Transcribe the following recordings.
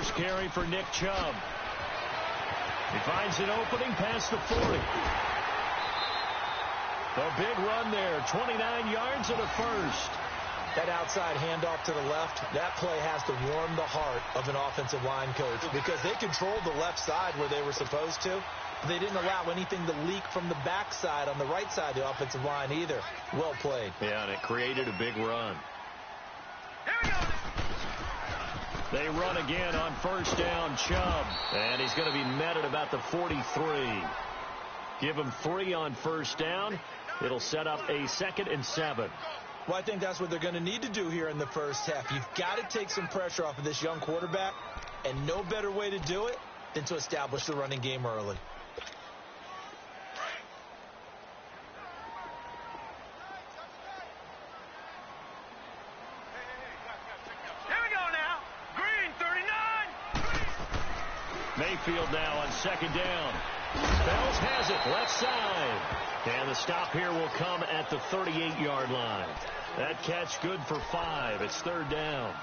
first carry for Nick Chubb. He finds an opening past the 40. A big run there, 29 yards and a first. That outside handoff to the left, that play has to warm the heart of an offensive line coach because they controlled the left side where they were supposed to. They didn't allow anything to leak from the backside on the right side of the offensive line either. Well played. Yeah, and it created a big run. They run again on first down, Chubb. And he's going to be met at about the 43. Give him 3 on first down. It'll set up a 2nd and 7. Well, I think that's what they're going to need to do here in the first half. You've got to take some pressure off of this young quarterback, and no better way to do it than to establish the running game early. Mayfield now on 2nd down. Bells has it left side. And the stop here will come at the 38-yard line. That catch good for 5. It's 3rd down.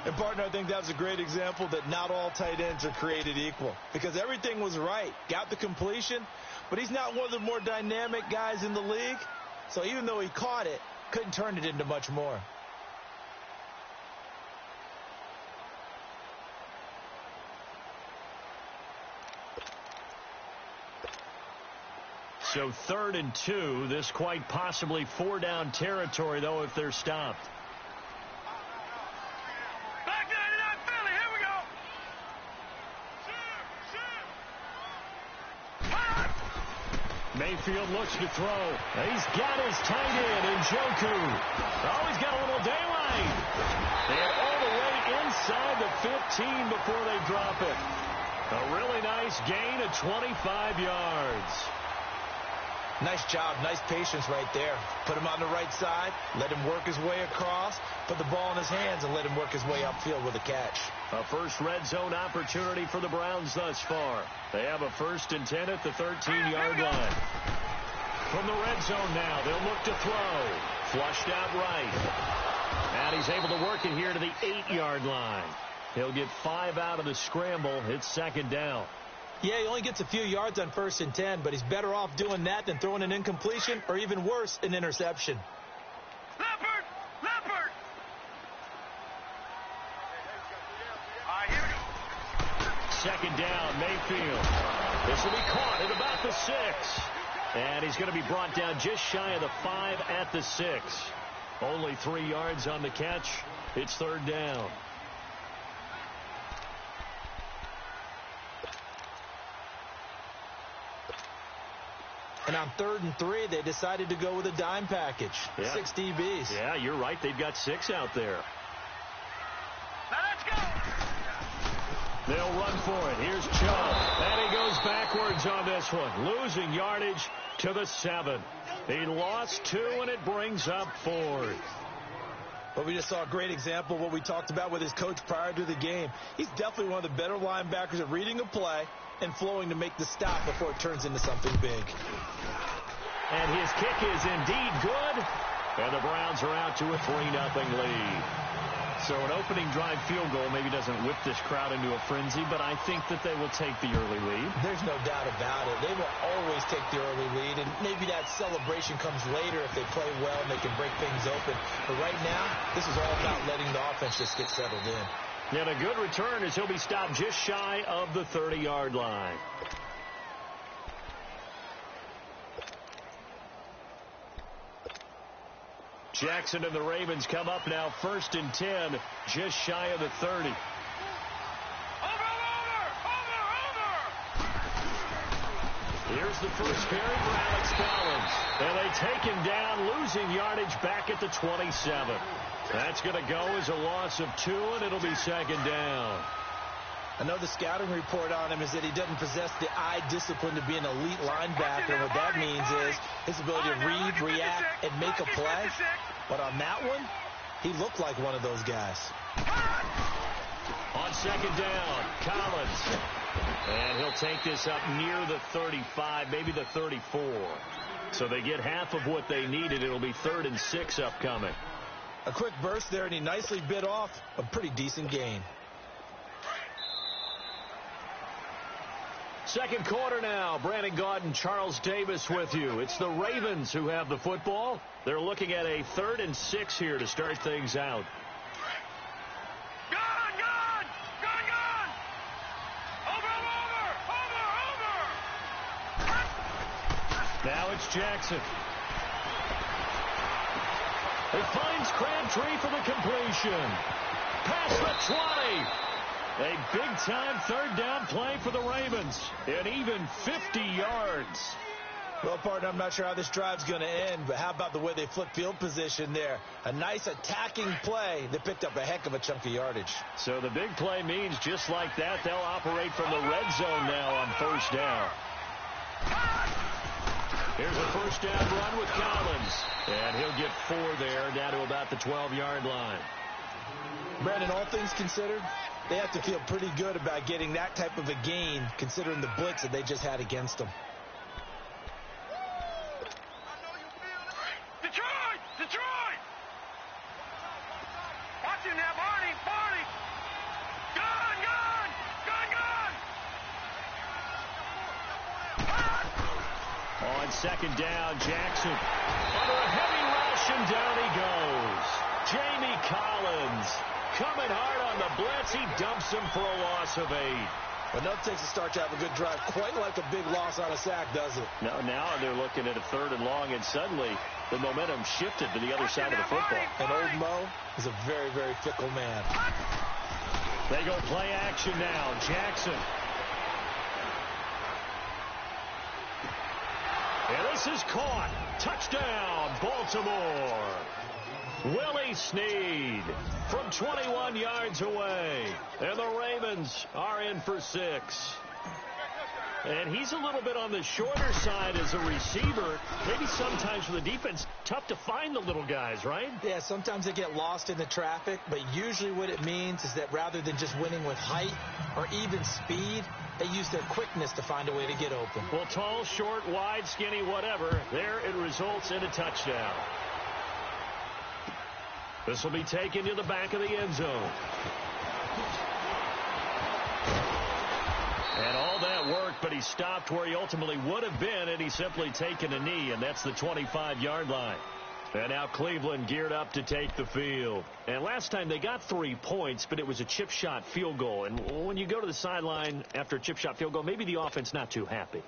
And, partner, I think that's a great example that not all tight ends are created equal. Because everything was right. Got the completion, but he's not one of the more dynamic guys in the league. So even though he caught it, couldn't turn it into much more. So 3rd and 2. This quite possibly 4-down territory, though, if they're stopped. Back 99 Philly. Here we go. Mayfield looks to throw. He's got his tight end in Njoku. Oh, he's got a little daylight. And all the way inside the 15 before they drop it. A really nice gain of 25 yards. Nice job, nice patience right there. Put him on the right side, let him work his way across, put the ball in his hands, and let him work his way upfield with a catch. A first red zone opportunity for the Browns thus far. They have a 1st and 10 at the 13-yard line. From the red zone now, they'll look to throw. Flushed out right. And he's able to work it here to the 8-yard line. He'll get 5 out of the scramble. It's 2nd down. Yeah, he only gets a few yards on 1st and 10, but he's better off doing that than throwing an incompletion or even worse, an interception. Leopard! Leopard! All right, here we go. 2nd down, Mayfield. This will be caught at about the 6. And he's going to be brought down just shy of the 5 at the 6. Only 3 yards on the catch. It's 3rd down. And on 3rd and 3, they decided to go with a dime package. Yeah. 6 DBs. Yeah, you're right. They've got 6 out there. Now let's go. They'll run for it. Here's Chubb. And he goes backwards on this one. Losing yardage to the 7. He lost 2, and it brings up 4th. But we just saw a great example of what we talked about with his coach prior to the game. He's definitely one of the better linebackers at reading a play and flowing to make the stop before it turns into something big. And his kick is indeed good. And the Browns are out to a 3-0 lead. So an opening drive field goal maybe doesn't whip this crowd into a frenzy, but I think that they will take the early lead. There's no doubt about it. They will always take the early lead, and maybe that celebration comes later if they play well and they can break things open. But right now, this is all about letting the offense just get settled in. And a good return as he'll be stopped just shy of the 30-yard line. Jackson and the Ravens come up now 1st and 10, just shy of the 30. Here's the first carry for Alex Collins. And they take him down, losing yardage back at the 27. That's going to go as a loss of 2, and it'll be 2nd down. I know the scouting report on him is that he doesn't possess the eye discipline to be an elite linebacker. And what that means is his ability to read, react, and make a play. But on that one, he looked like one of those guys. On 2nd down, Collins. And he'll take this up near the 35, maybe the 34. So they get half of what they needed. It'll be 3rd and 6 upcoming. A quick burst there, and he nicely bit off a pretty decent gain. Second quarter now. Brandon Gaudin, Charles Davis with you. It's the Ravens who have the football. They're looking at a 3rd and 6 here to start things out. Gun! Over! Now it's Jackson. It finds Crabtree for the completion. Past the 20. A big-time 3rd down play for the Ravens. An even 50 yards. Well, partner, I'm not sure how this drive's going to end, but how about the way they flip field position there? A nice attacking play that picked up a heck of a chunk of yardage. So the big play means just like that, they'll operate from the red zone now on 1st down. Here's a 1st down run with Collins. And he'll get 4 there, down to about the 12-yard line. Brandon, all things considered, they have to feel pretty good about getting that type of a gain, considering the blitz that they just had against them. Detroit! Watch him now, Barney! Gun! On 2nd down, Jackson. Under a heavy rush, and down he goes. Jamie Collins coming hard on the blitz. He dumps him for a loss of 8. Enough takes a start to have a good drive. Quite like a big loss on a sack, does it? Now they're looking at a 3rd and long, and suddenly the momentum shifted to the other side of the football. And old Mo is a very, very fickle man. They go play action now. Jackson. And this is caught. Touchdown, Baltimore. Willie Snead from 21 yards away. And the Ravens are in for 6. And he's a little bit on the shorter side as a receiver. Maybe sometimes for the defense, tough to find the little guys, right? Yeah, sometimes they get lost in the traffic, but usually what it means is that rather than just winning with height or even speed, they use their quickness to find a way to get open. Well, tall, short, wide, skinny, whatever, there it results in a touchdown. This will be taken to the back of the end zone. And all that worked, but he stopped where he ultimately would have been, and he's simply taken a knee, and that's the 25-yard line. And now Cleveland geared up to take the field. And last time they got 3 points, but it was a chip shot field goal. And when you go to the sideline after a chip shot field goal, maybe the offense not too happy.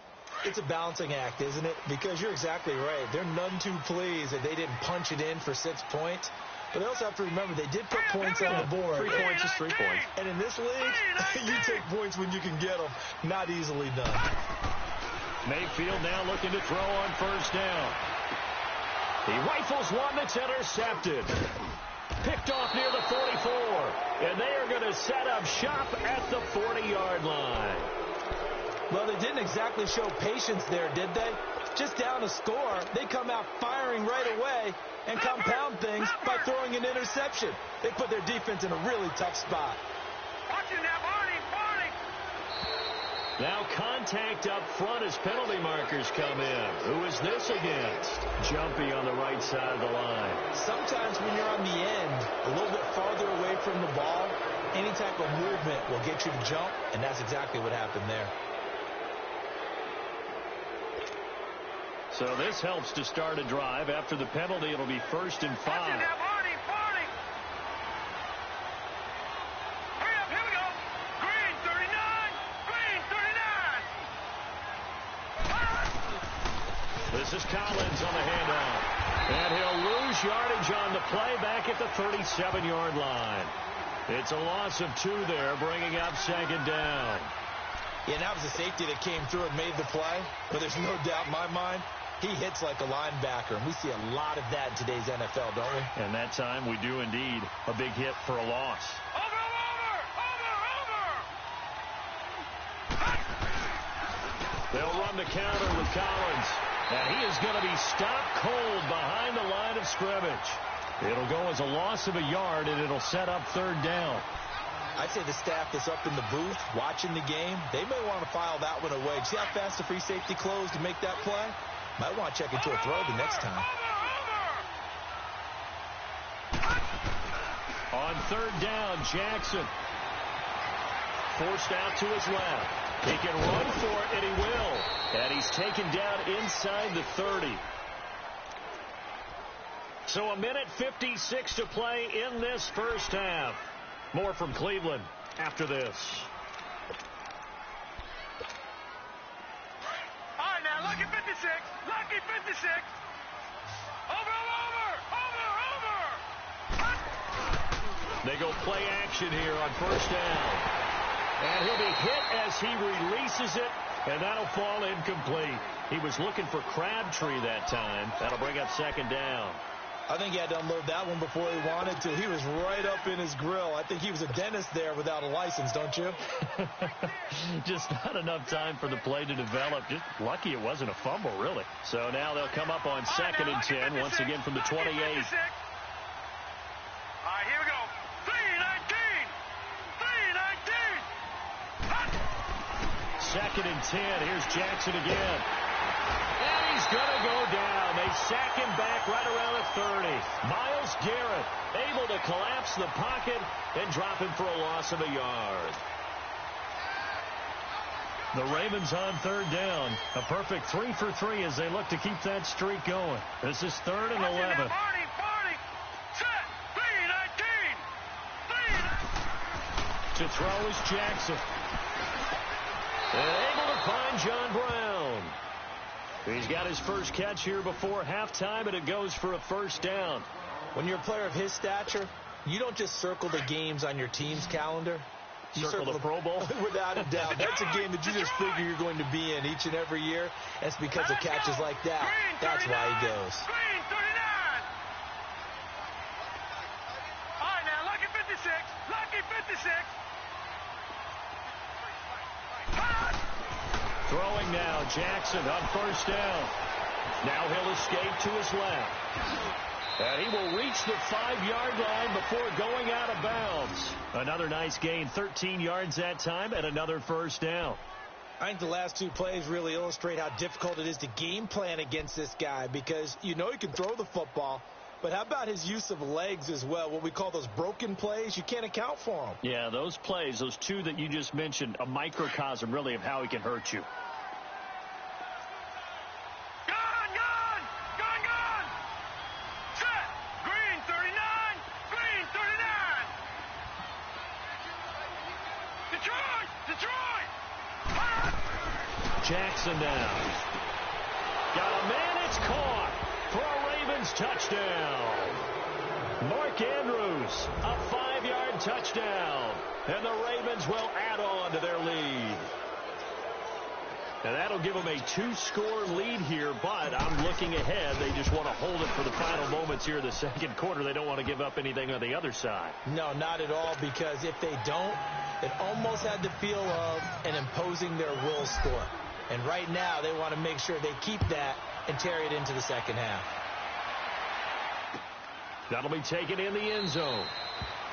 It's a balancing act, isn't it? Because you're exactly right. They're none too pleased that they didn't punch it in for 6 points. But they also have to remember they did put points on the board. 3 points is 3 points. And in this league, you take points when you can get them. Not easily done. Mayfield now looking to throw on 1st down. He rifles one that's intercepted. Picked off near the 44. And they are going to set up shop at the 40-yard line. Well, they didn't exactly show patience there, did they? Just down a score, they come out firing right away and compound things by throwing an interception. They put their defense in a really tough spot. Watch it now, Barney! Now contact up front as penalty markers come in. Who is this against? Jumpy on the right side of the line. Sometimes when you're on the end, a little bit farther away from the ball, any type of movement will get you to jump, and that's exactly what happened there. So this helps to start a drive. After the penalty, it'll be 1st and 5. Watch it now, Barney! Hurry up, here we go! Green 39! This is Collins on the handoff. And he'll lose yardage on the play back at the 37-yard line. It's a loss of 2 there, bringing up 2nd down. Yeah, and that was a safety that came through and made the play. But there's no doubt in my mind, he hits like a linebacker, and we see a lot of that in today's NFL, don't we? And that time we do indeed. A big hit for a loss. Over! They'll run the counter with Collins. And he is going to be stopped cold behind the line of scrimmage. It'll go as a loss of a yard, and it'll set up 3rd down. I'd say the staff that's up in the booth watching the game, they may want to file that one away. See how fast the free safety closed to make that play? Might want to check into a throw the next time. On 3rd down, Jackson. Forced out to his left. He can run for it, and he will. And he's taken down inside the 30. So a minute 56 to play in this first half. More from Cleveland after this. All right, now, lucky 56. Lucky 56. Over. They go play action here on first down. And he'll be hit as he releases it, and that'll fall incomplete. He was looking for Crabtree that time. That'll bring up second down. I think he had to unload that one before he wanted to. He was right up in his grill. I think he was a dentist there without a license, don't you? Just not enough time for the play to develop. Just lucky it wasn't a fumble, really. So now they'll come up on second and 10, once again from the 28. All right, here we go. 3-19. Second and 10. Here's Jackson again. And he's going to go down. They sack him back right around the 30. Myles Garrett able to collapse the pocket and drop him for a loss of a yard. The Ravens on third down. A perfect 3 for 3 as they look to keep that streak going. This is 3rd and 11. Barney, set, 3-19. To throw is Jackson. And able to find John Brown. He's got his first catch here before halftime, and it goes for a first down. When you're a player of his stature, you don't just circle the games on your team's calendar. You Circle the Pro Bowl? Without a doubt. That's a game that you just figure you're going to be in each and every year. And it's because of catches like that. That's why he goes. Green 39. All right, now, lucky 56. Lucky 56. Throwing now, Jackson on first down. Now he'll escape to his left. And he will reach the 5-yard line before going out of bounds. Another nice gain, 13 yards that time, and another first down. I think the last two plays really illustrate how difficult it is to game plan against this guy, because you know he can throw the football, but how about his use of legs as well? What we call those broken plays, you can't account for them. Yeah, those plays, those two that you just mentioned, a microcosm really of how he can hurt you. Jackson now. Got a man, it's caught for a Ravens touchdown. Mark Andrews, a 5-yard touchdown. And the Ravens will add on to their lead. And that'll give them a 2-score lead here, but I'm looking ahead. They just want to hold it for the final moments here in the second quarter. They don't want to give up anything on the other side. No, not at all, because if they don't, it almost had the feel of an imposing their will score. And right now, they want to make sure they keep that and carry it into the second half. That'll be taken in the end zone.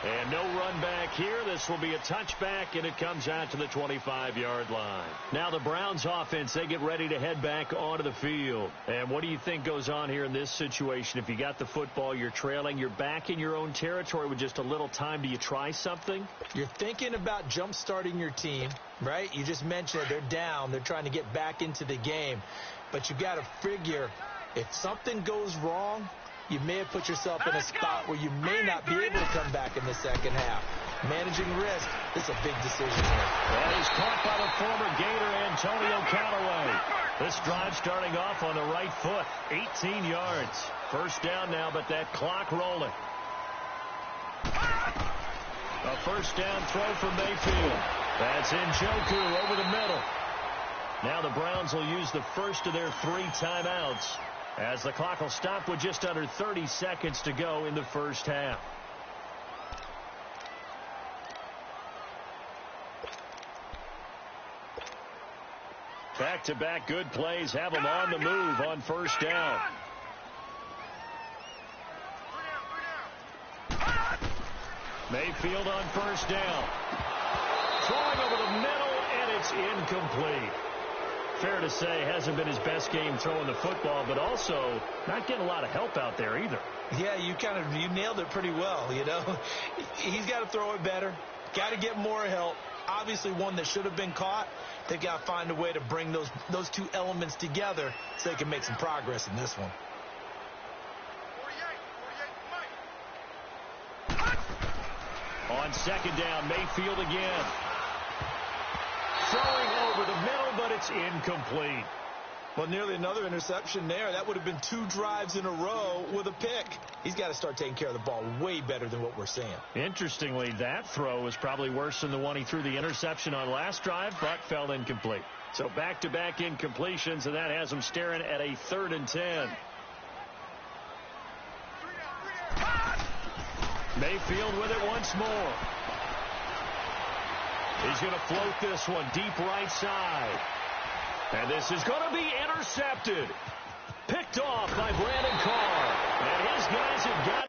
And no run back here. This will be a touchback, and it comes out to the 25-yard line. Now the Browns offense, they get ready to head back onto the field. And what do you think goes on here in this situation? If you got the football, you're trailing, you're back in your own territory with just a little time. Do you try something? You're thinking about jump-starting your team, right? You just mentioned it. They're down. They're trying to get back into the game. But you got to figure, if something goes wrong, you may have put yourself in a spot where you may not be able to come back in the second half. Managing risk, this is a big decision here. And he's caught by the former Gator Antonio Callaway. This drive starting off on the right foot, 18 yards. First down now, but that clock rolling. A first down throw from Mayfield. That's Njoku over the middle. Now the Browns will use the first of their 3 timeouts, as the clock will stop with just under 30 seconds to go in the first half. Back-to-back good plays have them on the move on first down. Mayfield on first down. Throwing over the middle, and it's incomplete. Fair to say, hasn't been his best game throwing the football, but also not getting a lot of help out there either. Yeah, you nailed it pretty well, you know. He's got to throw it better, got to get more help. Obviously one that should have been caught. They've got to find a way to bring those two elements together so they can make some progress in this one. 48. On second down, Mayfield again. Throwing over the middle, but it's incomplete. Well, nearly another interception there. That would have been 2 drives in a row with a pick. He's got to start taking care of the ball way better than what we're seeing. Interestingly, that throw was probably worse than the one he threw the interception on last drive, but fell incomplete. So back-to-back incompletions, and that has him staring at a 3rd and 10. Mayfield with it once more. He's going to float this one deep right side. And this is going to be intercepted. Picked off by Brandon Carr. And his guys have got...